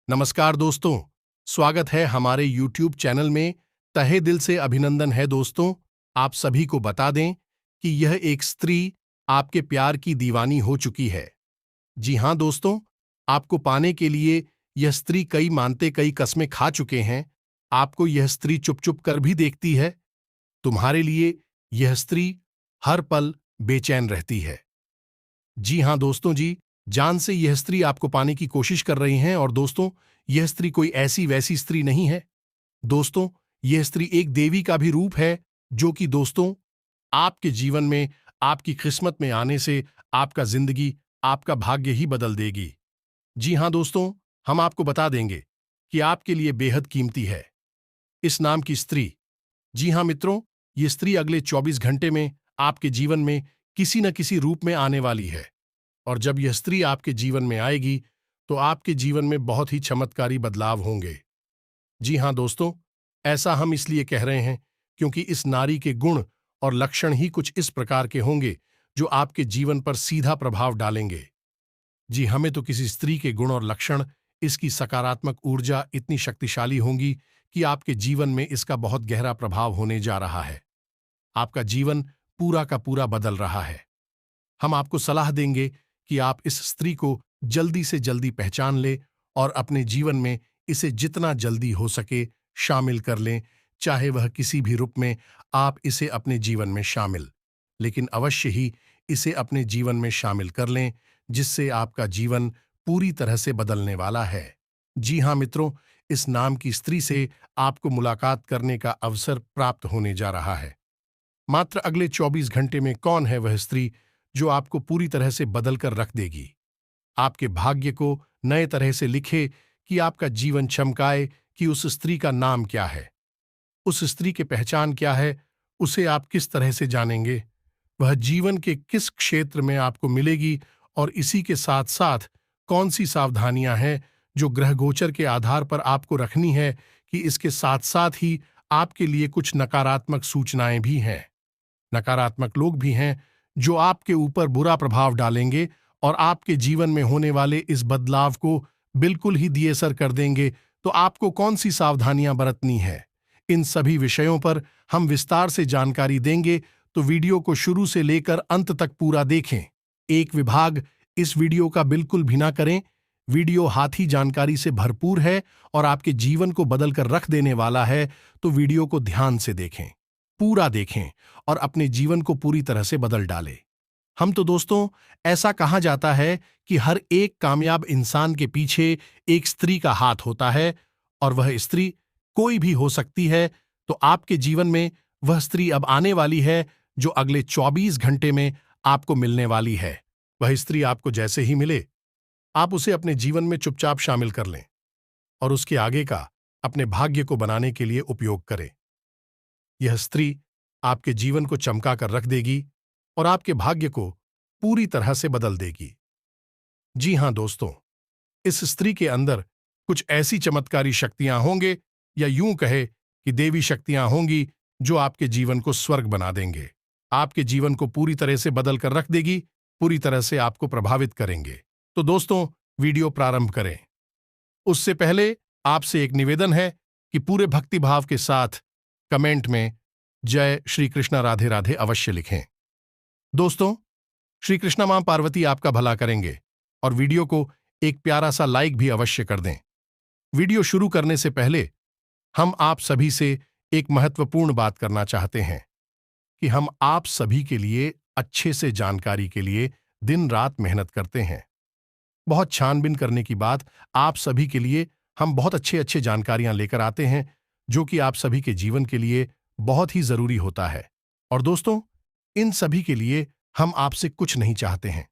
नमस्कार दोस्तों, स्वागत है हमारे YouTube चैनल में। तहे दिल से अभिनंदन है दोस्तों। आप सभी को बता दें कि यह एक स्त्री आपके प्यार की दीवानी हो चुकी है। जी हाँ दोस्तों, आपको पाने के लिए यह स्त्री कई मानते कई कस्में खा चुके हैं। आपको यह स्त्री चुप चुप कर भी देखती है। तुम्हारे लिए यह स्त्री हर पल बेचैन रहती है। जी हाँ दोस्तों जी, जान से यह स्त्री आपको पाने की कोशिश कर रही हैं। और दोस्तों, यह स्त्री कोई ऐसी वैसी स्त्री नहीं है। दोस्तों, यह स्त्री एक देवी का भी रूप है, जो कि दोस्तों आपके जीवन में, आपकी किस्मत में आने से आपका जिंदगी, आपका भाग्य ही बदल देगी। जी हाँ दोस्तों, हम आपको बता देंगे कि आपके लिए बेहद कीमती है इस नाम की स्त्री। जी हाँ मित्रों, ये स्त्री अगले 24 घंटे में आपके जीवन में किसी न किसी रूप में आने वाली है। और जब यह स्त्री आपके जीवन में आएगी, तो आपके जीवन में बहुत ही चमत्कारी बदलाव होंगे। जी हाँ दोस्तों, ऐसा हम इसलिए कह रहे हैं क्योंकि इस नारी के गुण और लक्षण ही कुछ इस प्रकार के होंगे जो आपके जीवन पर सीधा प्रभाव डालेंगे। जी, हमें तो किसी स्त्री के गुण और लक्षण, इसकी सकारात्मक ऊर्जा इतनी शक्तिशाली होंगी कि आपके जीवन में इसका बहुत गहरा प्रभाव होने जा रहा है। आपका जीवन पूरा का पूरा बदल रहा है। हम आपको सलाह देंगे कि आप इस स्त्री को जल्दी से जल्दी पहचान लें और अपने जीवन में इसे जितना जल्दी हो सके शामिल कर लें। चाहे वह किसी भी रूप में, आप इसे अपने जीवन में शामिल, लेकिन अवश्य ही इसे अपने जीवन में शामिल कर लें, जिससे आपका जीवन पूरी तरह से बदलने वाला है। जी हाँ मित्रों, इस नाम की स्त्री से आपको मुलाकात करने का अवसर प्राप्त होने जा रहा है। मात्र अगले 24 घंटे में कौन है वह स्त्री जो आपको पूरी तरह से बदल कर रख देगी, आपके भाग्य को नए तरह से लिखे, कि आपका जीवन चमकाए। कि उस स्त्री का नाम क्या है, उस स्त्री की पहचान क्या है, उसे आप किस तरह से जानेंगे, वह जीवन के किस क्षेत्र में आपको मिलेगी, और इसी के साथ साथ कौन सी सावधानियां हैं जो ग्रह गोचर के आधार पर आपको रखनी है, कि इसके साथ साथ ही आपके लिए कुछ नकारात्मक सूचनाएं भी हैं। नकारात्मक लोग भी हैं जो आपके ऊपर बुरा प्रभाव डालेंगे और आपके जीवन में होने वाले इस बदलाव को बिल्कुल ही दिएसर कर देंगे। तो आपको कौन सी सावधानियां बरतनी है, इन सभी विषयों पर हम विस्तार से जानकारी देंगे। तो वीडियो को शुरू से लेकर अंत तक पूरा देखें। एक विभाग इस वीडियो का बिल्कुल भी ना करें। वीडियो हाथी जानकारी से भरपूर है और आपके जीवन को बदल कर रख देने वाला है। तो वीडियो को ध्यान से देखें, पूरा देखें और अपने जीवन को पूरी तरह से बदल डालें। हम तो दोस्तों, ऐसा कहा जाता है कि हर एक कामयाब इंसान के पीछे एक स्त्री का हाथ होता है, और वह स्त्री कोई भी हो सकती है। तो आपके जीवन में वह स्त्री अब आने वाली है, जो अगले 24 घंटे में आपको मिलने वाली है। वह स्त्री आपको जैसे ही मिले, आप उसे अपने जीवन में चुपचाप शामिल कर लें और उसके आगे का अपने भाग्य को बनाने के लिए उपयोग करें। यह स्त्री आपके जीवन को चमका कर रख देगी और आपके भाग्य को पूरी तरह से बदल देगी। जी हां दोस्तों, इस स्त्री के अंदर कुछ ऐसी चमत्कारी शक्तियां होंगे, या यूं कहे कि देवी शक्तियां होंगी, जो आपके जीवन को स्वर्ग बना देंगे, आपके जीवन को पूरी तरह से बदल कर रख देगी, पूरी तरह से आपको प्रभावित करेंगे। तो दोस्तों, वीडियो प्रारंभ करें उससे पहले आपसे एक निवेदन है कि पूरे भक्तिभाव के साथ कमेंट में जय श्री कृष्ण राधे राधे अवश्य लिखें। दोस्तों, श्री कृष्णा मां पार्वती आपका भला करेंगे, और वीडियो को एक प्यारा सा लाइक भी अवश्य कर दें। वीडियो शुरू करने से पहले हम आप सभी से एक महत्वपूर्ण बात करना चाहते हैं कि हम आप सभी के लिए अच्छे से जानकारी के लिए दिन रात मेहनत करते हैं। बहुत छानबीन करने की बाद आप सभी के लिए हम बहुत अच्छे जानकारियां लेकर आते हैं, जो कि आप सभी के जीवन के लिए बहुत ही जरूरी होता है। और दोस्तों, इन सभी के लिए हम आपसे कुछ नहीं चाहते हैं।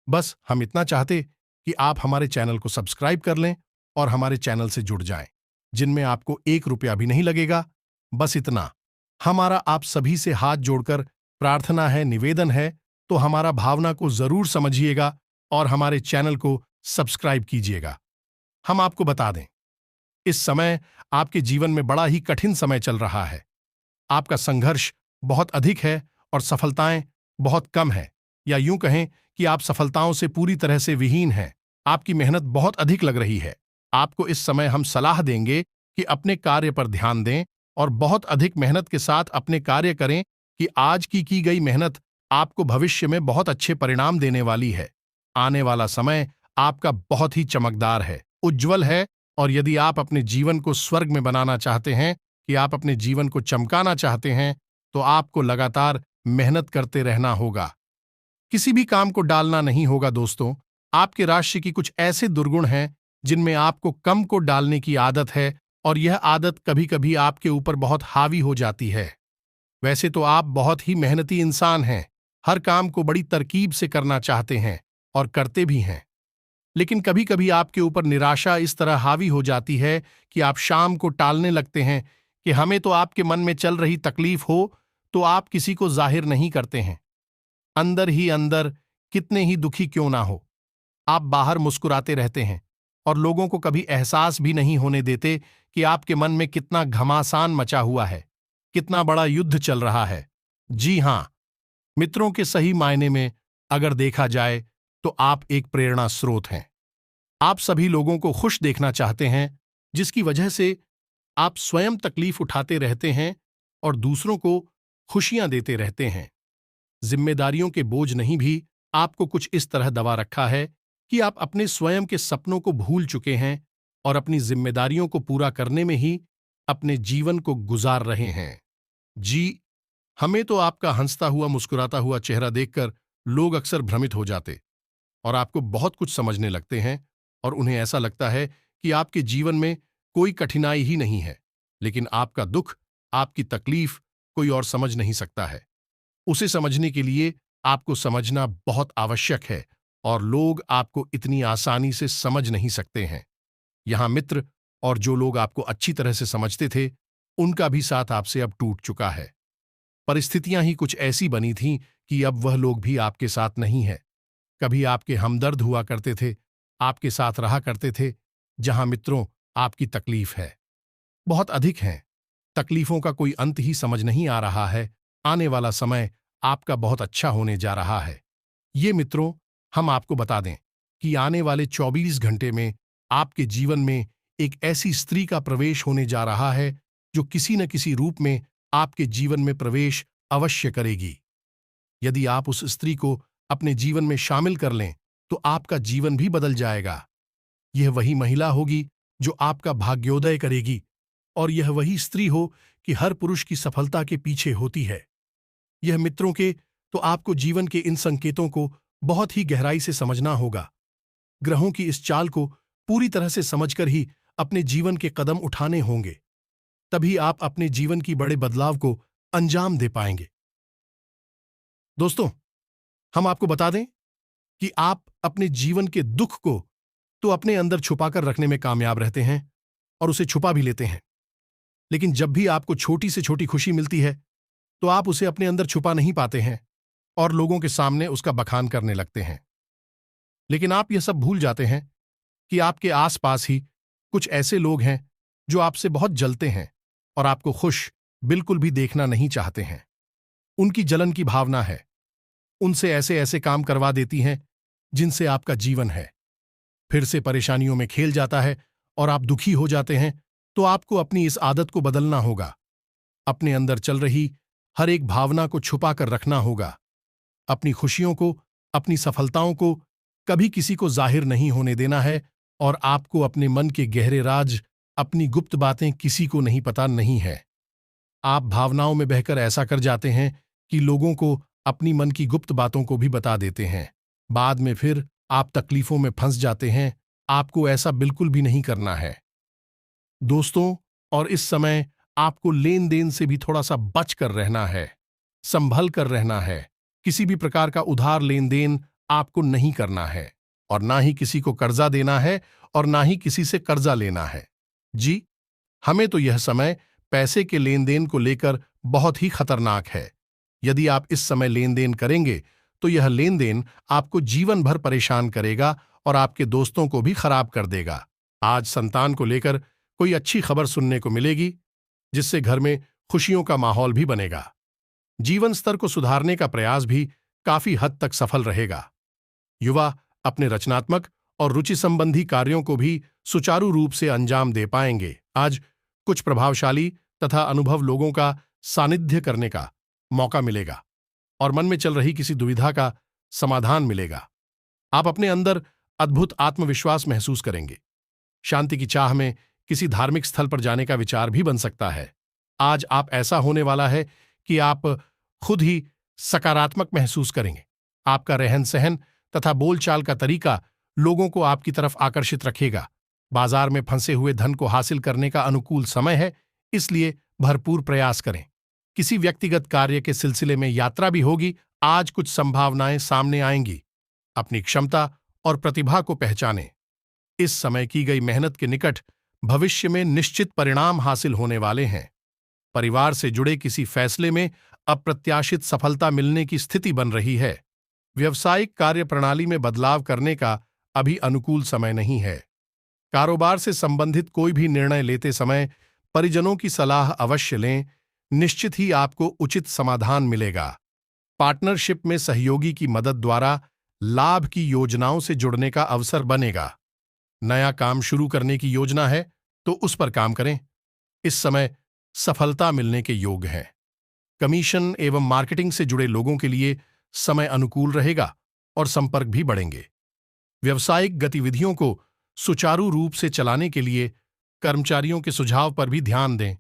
बस हम इतना चाहते कि आप हमारे चैनल को सब्सक्राइब कर लें और हमारे चैनल से जुड़ जाएं, जिनमें आपको 1 रुपया भी नहीं लगेगा। बस इतना हमारा आप सभी से हाथ जोड़कर प्रार्थना है, निवेदन है। तो हमारा भावना को जरूर समझिएगा और हमारे चैनल को सब्सक्राइब कीजिएगा। हम आपको बता दें, इस समय आपके जीवन में बड़ा ही कठिन समय चल रहा है। आपका संघर्ष बहुत अधिक है और सफलताएं बहुत कम है, या यूं कहें कि आप सफलताओं से पूरी तरह से विहीन हैं। आपकी मेहनत बहुत अधिक लग रही है। आपको इस समय हम सलाह देंगे कि अपने कार्य पर ध्यान दें और बहुत अधिक मेहनत के साथ अपने कार्य करें कि आज की गई मेहनत आपको भविष्य में बहुत अच्छे परिणाम देने वाली है। आने वाला समय आपका बहुत ही चमकदार है, उज्जवल है, और यदि आप अपने जीवन को स्वर्ग में बनाना चाहते हैं, कि आप अपने जीवन को चमकाना चाहते हैं, तो आपको लगातार मेहनत करते रहना होगा। किसी भी काम को डालना नहीं होगा दोस्तों। आपके राशि की कुछ ऐसे दुर्गुण हैं जिनमें आपको कम को डालने की आदत है, और यह आदत कभी कभी आपके ऊपर बहुत हावी हो जाती है। वैसे तो आप बहुत ही मेहनती इंसान हैं, हर काम को बड़ी तरकीब से करना चाहते हैं और करते भी हैं। लेकिन कभी कभी आपके ऊपर निराशा इस तरह हावी हो जाती है कि आप शाम को टालने लगते हैं, कि हमें तो आपके मन में चल रही तकलीफ हो तो आप किसी को जाहिर नहीं करते हैं। अंदर ही अंदर कितने ही दुखी क्यों ना हो, आप बाहर मुस्कुराते रहते हैं और लोगों को कभी एहसास भी नहीं होने देते कि आपके मन में कितना घमासान मचा हुआ है, कितना बड़ा युद्ध चल रहा है। जी हां, मित्रों के सही मायने में अगर देखा जाए तो आप एक प्रेरणा स्रोत हैं। आप सभी लोगों को खुश देखना चाहते हैं, जिसकी वजह से आप स्वयं तकलीफ उठाते रहते हैं और दूसरों को खुशियां देते रहते हैं। जिम्मेदारियों के बोझ नहीं भी आपको कुछ इस तरह दबा रखा है कि आप अपने स्वयं के सपनों को भूल चुके हैं और अपनी जिम्मेदारियों को पूरा करने में ही अपने जीवन को गुजार रहे हैं। जी, हमें तो आपका हंसता हुआ मुस्कुराता हुआ चेहरा देखकर लोग अक्सर भ्रमित हो जाते और आपको बहुत कुछ समझने लगते हैं, और उन्हें ऐसा लगता है कि आपके जीवन में कोई कठिनाई ही नहीं है। लेकिन आपका दुख, आपकी तकलीफ कोई और समझ नहीं सकता है। उसे समझने के लिए आपको समझना बहुत आवश्यक है, और लोग आपको इतनी आसानी से समझ नहीं सकते हैं। यहां मित्र और जो लोग आपको अच्छी तरह से समझते थे, उनका भी साथ आपसे अब टूट चुका है। परिस्थितियां ही कुछ ऐसी बनी थीं कि अब वह लोग भी आपके साथ नहीं है। कभी आपके हमदर्द हुआ करते थे, आपके साथ रहा करते थे। जहां मित्रों आपकी तकलीफ है, बहुत अधिक हैं। तकलीफों का कोई अंत ही समझ नहीं आ रहा है। आने वाला समय आपका बहुत अच्छा होने जा रहा है। ये मित्रों, हम आपको बता दें कि आने वाले 24 घंटे में आपके जीवन में एक ऐसी स्त्री का प्रवेश होने जा रहा है जो किसी न किसी रूप में आपके जीवन में प्रवेश अवश्य करेगी। यदि आप उस स्त्री को अपने जीवन में शामिल कर लें तो आपका जीवन भी बदल जाएगा। यह वही महिला होगी जो आपका भाग्योदय करेगी, और यह वही स्त्री हो कि हर पुरुष की सफलता के पीछे होती है। यह मित्रों के तो आपको जीवन के इन संकेतों को बहुत ही गहराई से समझना होगा। ग्रहों की इस चाल को पूरी तरह से समझकर ही अपने जीवन के कदम उठाने होंगे, तभी आप अपने जीवन की बड़े बदलाव को अंजाम दे पाएंगे। दोस्तों, हम आपको बता दें कि आप अपने जीवन के दुख को तो अपने अंदर छुपाकर रखने में कामयाब रहते हैं और उसे छुपा भी लेते हैं। लेकिन जब भी आपको छोटी से छोटी खुशी मिलती है तो आप उसे अपने अंदर छुपा नहीं पाते हैं और लोगों के सामने उसका बखान करने लगते हैं। लेकिन आप यह सब भूल जाते हैं कि आपके आसपास ही कुछ ऐसे लोग हैं जो आपसे बहुत जलते हैं और आपको खुश बिल्कुल भी देखना नहीं चाहते हैं। उनकी जलन की भावना है, उनसे ऐसे ऐसे काम करवा देती हैं जिनसे आपका जीवन है फिर से परेशानियों में खेल जाता है और आप दुखी हो जाते हैं। तो आपको अपनी इस आदत को बदलना होगा। अपने अंदर चल रही हर एक भावना को छुपा कर रखना होगा। अपनी खुशियों को, अपनी सफलताओं को कभी किसी को जाहिर नहीं होने देना है, और आपको अपने मन के गहरे राज, अपनी गुप्त बातें किसी को नहीं पता नहीं है। आप भावनाओं में बहकर ऐसा कर जाते हैं कि लोगों को अपनी मन की गुप्त बातों को भी बता देते हैं। बाद में फिर आप तकलीफों में फंस जाते हैं। आपको ऐसा बिल्कुल भी नहीं करना है दोस्तों। और इस समय आपको लेन देन से भी थोड़ा सा बच कर रहना है, संभल कर रहना है। किसी भी प्रकार का उधार लेन देन आपको नहीं करना है, और ना ही किसी को कर्जा देना है और ना ही किसी से कर्जा लेना है। जी, हमें तो यह समय पैसे के लेन देन को लेकर बहुत ही खतरनाक है। यदि आप इस समय लेन देन करेंगे तो यह लेन देन आपको जीवन भर परेशान करेगा और आपके दोस्तों को भी खराब कर देगा। आज संतान को लेकर कोई अच्छी खबर सुनने को मिलेगी, जिससे घर में खुशियों का माहौल भी बनेगा। जीवन स्तर को सुधारने का प्रयास भी काफी हद तक सफल रहेगा। युवा अपने रचनात्मक और रुचि संबंधी कार्यों को भी सुचारू रूप से अंजाम दे पाएंगे। आज कुछ प्रभावशाली तथा अनुभव लोगों का सानिध्य करने का मौका मिलेगा और मन में चल रही किसी दुविधा का समाधान मिलेगा। आप अपने अंदर अद्भुत आत्मविश्वास महसूस करेंगे। शांति की चाह में किसी धार्मिक स्थल पर जाने का विचार भी बन सकता है। आज आप ऐसा होने वाला है कि आप खुद ही सकारात्मक महसूस करेंगे। आपका रहन सहन तथा बोलचाल का तरीका लोगों को आपकी तरफ आकर्षित रखेगा। बाजार में फंसे हुए धन को हासिल करने का अनुकूल समय है, इसलिए भरपूर प्रयास करें। किसी व्यक्तिगत कार्य के सिलसिले में यात्रा भी होगी। आज कुछ संभावनाएं सामने आएंगी। अपनी क्षमता और प्रतिभा को पहचानें। इस समय की गई मेहनत के निकट भविष्य में निश्चित परिणाम हासिल होने वाले हैं। परिवार से जुड़े किसी फैसले में अप्रत्याशित सफलता मिलने की स्थिति बन रही है। व्यावसायिक कार्य प्रणाली में बदलाव करने का अभी अनुकूल समय नहीं है। कारोबार से संबंधित कोई भी निर्णय लेते समय परिजनों की सलाह अवश्य लें। निश्चित ही आपको उचित समाधान मिलेगा। पार्टनरशिप में सहयोगी की मदद द्वारा लाभ की योजनाओं से जुड़ने का अवसर बनेगा। नया काम शुरू करने की योजना है तो उस पर काम करें। इस समय सफलता मिलने के योग हैं। कमीशन एवं मार्केटिंग से जुड़े लोगों के लिए समय अनुकूल रहेगा और संपर्क भी बढ़ेंगे। व्यावसायिक गतिविधियों को सुचारू रूप से चलाने के लिए कर्मचारियों के सुझाव पर भी ध्यान दें।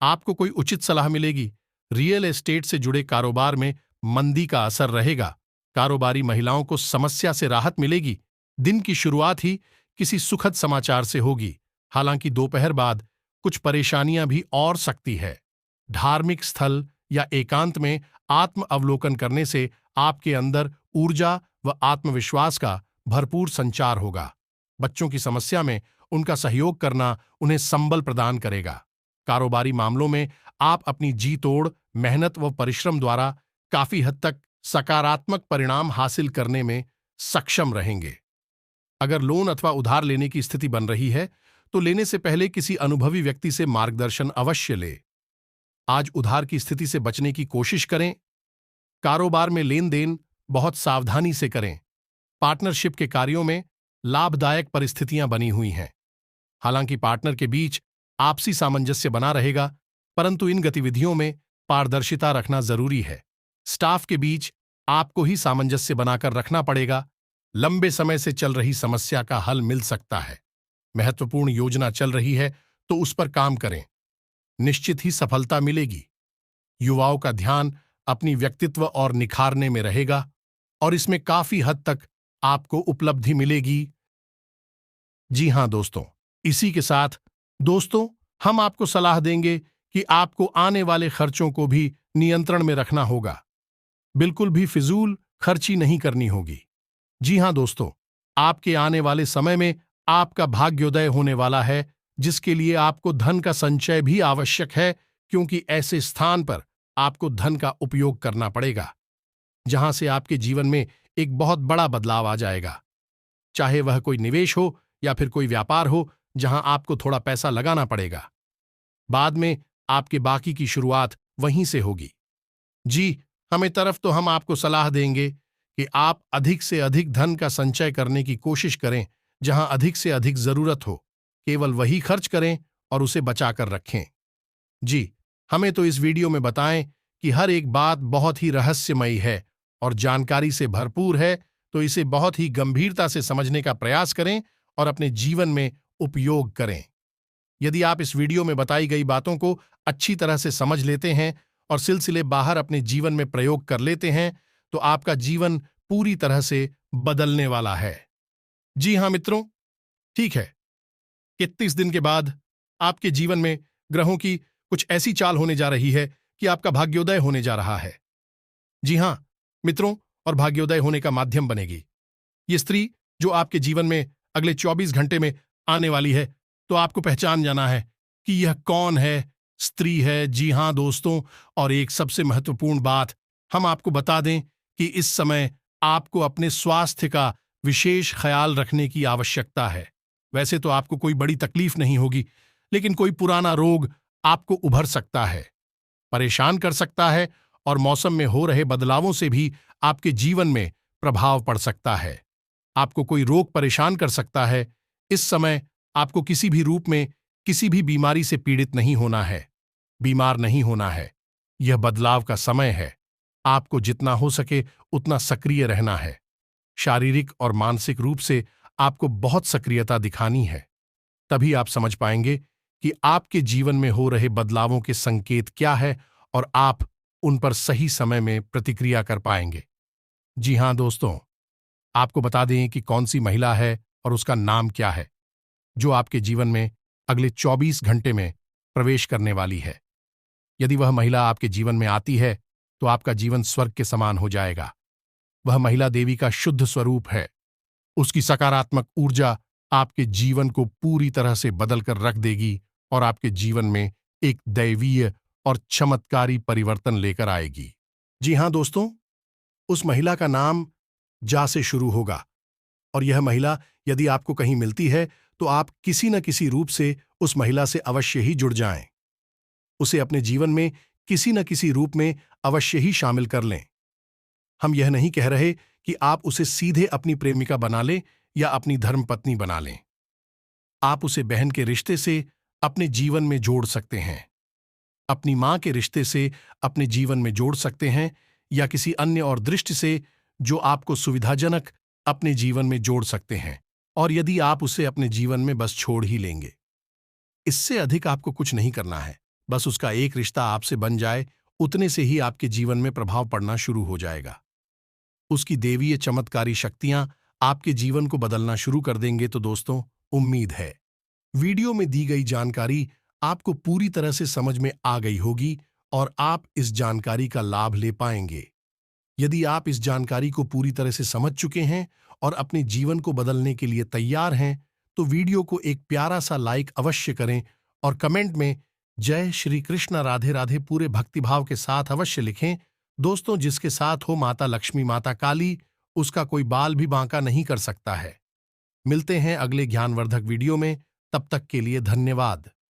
आपको कोई उचित सलाह मिलेगी। रियल एस्टेट से जुड़े कारोबार में मंदी का असर रहेगा। कारोबारी महिलाओं को समस्या से राहत मिलेगी। दिन की शुरुआत ही किसी सुखद समाचार से होगी। हालांकि दोपहर बाद कुछ परेशानियां भी और सकती है। धार्मिक स्थल या एकांत में आत्म अवलोकन करने से आपके अंदर ऊर्जा व आत्मविश्वास का भरपूर संचार होगा। बच्चों की समस्या में उनका सहयोग करना उन्हें संबल प्रदान करेगा। कारोबारी मामलों में आप अपनी जी तोड़ मेहनत व परिश्रम द्वारा काफी हद तक सकारात्मक परिणाम हासिल करने में सक्षम रहेंगे। अगर लोन अथवा उधार लेने की स्थिति बन रही है तो लेने से पहले किसी अनुभवी व्यक्ति से मार्गदर्शन अवश्य ले। आज उधार की स्थिति से बचने की कोशिश करें। कारोबार में लेन देन बहुत सावधानी से करें। पार्टनरशिप के कार्यों में लाभदायक परिस्थितियां बनी हुई हैं। हालांकि पार्टनर के बीच आपसी सामंजस्य बना रहेगा, परंतु इन गतिविधियों में पारदर्शिता रखना जरूरी है। स्टाफ के बीच आपको ही सामंजस्य बनाकर रखना पड़ेगा। लंबे समय से चल रही समस्या का हल मिल सकता है। महत्वपूर्ण योजना चल रही है तो उस पर काम करें। निश्चित ही सफलता मिलेगी। युवाओं का ध्यान अपनी व्यक्तित्व और निखारने में रहेगा और इसमें काफी हद तक आपको उपलब्धि मिलेगी। जी हां दोस्तों, इसी के साथ दोस्तों हम आपको सलाह देंगे कि आपको आने वाले खर्चों को भी नियंत्रण में रखना होगा। बिल्कुल भी फिजूल खर्ची नहीं करनी होगी। जी हां दोस्तों, आपके आने वाले समय में आपका भाग्योदय होने वाला है, जिसके लिए आपको धन का संचय भी आवश्यक है, क्योंकि ऐसे स्थान पर आपको धन का उपयोग करना पड़ेगा जहां से आपके जीवन में एक बहुत बड़ा बदलाव आ जाएगा। चाहे वह कोई निवेश हो या फिर कोई व्यापार हो जहां आपको थोड़ा पैसा लगाना पड़ेगा। बाद में आपके बाकी की शुरुआत वहीं से होगी। जी, हमें तरफ तो हम आपको सलाह देंगे कि आप अधिक से अधिक धन का संचय करने की कोशिश करें। जहां अधिक से अधिक जरूरत हो केवल वही खर्च करें और उसे बचाकर रखें। जी, हमें तो इस वीडियो में बताएं कि हर एक बात बहुत ही रहस्यमयी है और जानकारी से भरपूर है, तो इसे बहुत ही गंभीरता से समझने का प्रयास करें और अपने जीवन में उपयोग करें। यदि आप इस वीडियो में बताई गई बातों को अच्छी तरह से समझ लेते हैं और सिलसिले बाहर अपने जीवन में प्रयोग कर लेते हैं तो आपका जीवन पूरी तरह से बदलने वाला है। जी हां मित्रों, ठीक है, 31 दिन के बाद आपके जीवन में ग्रहों की कुछ ऐसी चाल होने जा रही है कि आपका भाग्योदय होने जा रहा है। जी हां मित्रों, और भाग्योदय होने का माध्यम बनेगी ये स्त्री जो आपके जीवन में अगले 24 घंटे में आने वाली है। तो आपको पहचान जाना है कि यह कौन है, स्त्री है। जी हां दोस्तों, और एक सबसे महत्वपूर्ण बात हम आपको बता दें कि इस समय आपको अपने स्वास्थ्य का विशेष ख्याल रखने की आवश्यकता है। वैसे तो आपको कोई बड़ी तकलीफ नहीं होगी, लेकिन कोई पुराना रोग आपको उभर सकता है, परेशान कर सकता है और मौसम में हो रहे बदलावों से भी आपके जीवन में प्रभाव पड़ सकता है। आपको कोई रोग परेशान कर सकता है। इस समय आपको किसी भी रूप में किसी भी बीमारी से पीड़ित नहीं होना है, बीमार नहीं होना है। यह बदलाव का समय है। आपको जितना हो सके उतना सक्रिय रहना है। शारीरिक और मानसिक रूप से आपको बहुत सक्रियता दिखानी है। तभी आप समझ पाएंगे कि आपके जीवन में हो रहे बदलावों के संकेत क्या है और आप उन पर सही समय में प्रतिक्रिया कर पाएंगे। जी हां दोस्तों, आपको बता दें कि कौन सी महिला है और उसका नाम क्या है, जो आपके जीवन में अगले 24 घंटे में प्रवेश करने वाली है। यदि वह महिला आपके जीवन में आती है तो आपका जीवन स्वर्ग के समान हो जाएगा। वह महिला देवी का शुद्ध स्वरूप है। उसकी सकारात्मक ऊर्जा आपके जीवन को पूरी तरह से बदल कर रख देगी और आपके जीवन में एक दैवीय और चमत्कारी परिवर्तन लेकर आएगी। जी हां दोस्तों, उस महिला का नाम जा से शुरू होगा और यह महिला यदि आपको कहीं मिलती है तो आप किसी न किसी रूप से उस महिला से अवश्य ही जुड़ जाएं। उसे अपने जीवन में किसी न किसी रूप में अवश्य ही शामिल कर लें। हम यह नहीं कह रहे कि आप उसे सीधे अपनी प्रेमिका बना लें या अपनी धर्मपत्नी बना लें। आप उसे बहन के रिश्ते से अपने जीवन में जोड़ सकते हैं, अपनी मां के रिश्ते से अपने जीवन में जोड़ सकते हैं या किसी अन्य और दृष्टि से जो आपको सुविधाजनक अपने जीवन में जोड़ सकते हैं। और यदि आप उसे अपने जीवन में बस छोड़ ही लेंगे, इससे अधिक आपको कुछ नहीं करना है। बस उसका एक रिश्ता आपसे बन जाए, उतने से ही आपके जीवन में प्रभाव पड़ना शुरू हो जाएगा। उसकी देवीय चमत्कारी शक्तियां आपके जीवन को बदलना शुरू कर देंगे। तो दोस्तों, उम्मीद है वीडियो में दी गई जानकारी आपको पूरी तरह से समझ में आ गई होगी और आप इस जानकारी का लाभ ले पाएंगे। यदि आप इस जानकारी को पूरी तरह से समझ चुके हैं और अपने जीवन को बदलने के लिए तैयार हैं, तो वीडियो को एक प्यारा सा लाइक अवश्य करें और कमेंट में जय श्री कृष्ण राधे राधे पूरे भक्तिभाव के साथ अवश्य लिखें। दोस्तों, जिसके साथ हो माता लक्ष्मी माता काली, उसका कोई बाल भी बांका नहीं कर सकता है। मिलते हैं अगले ज्ञानवर्धक वीडियो में। तब तक के लिए धन्यवाद।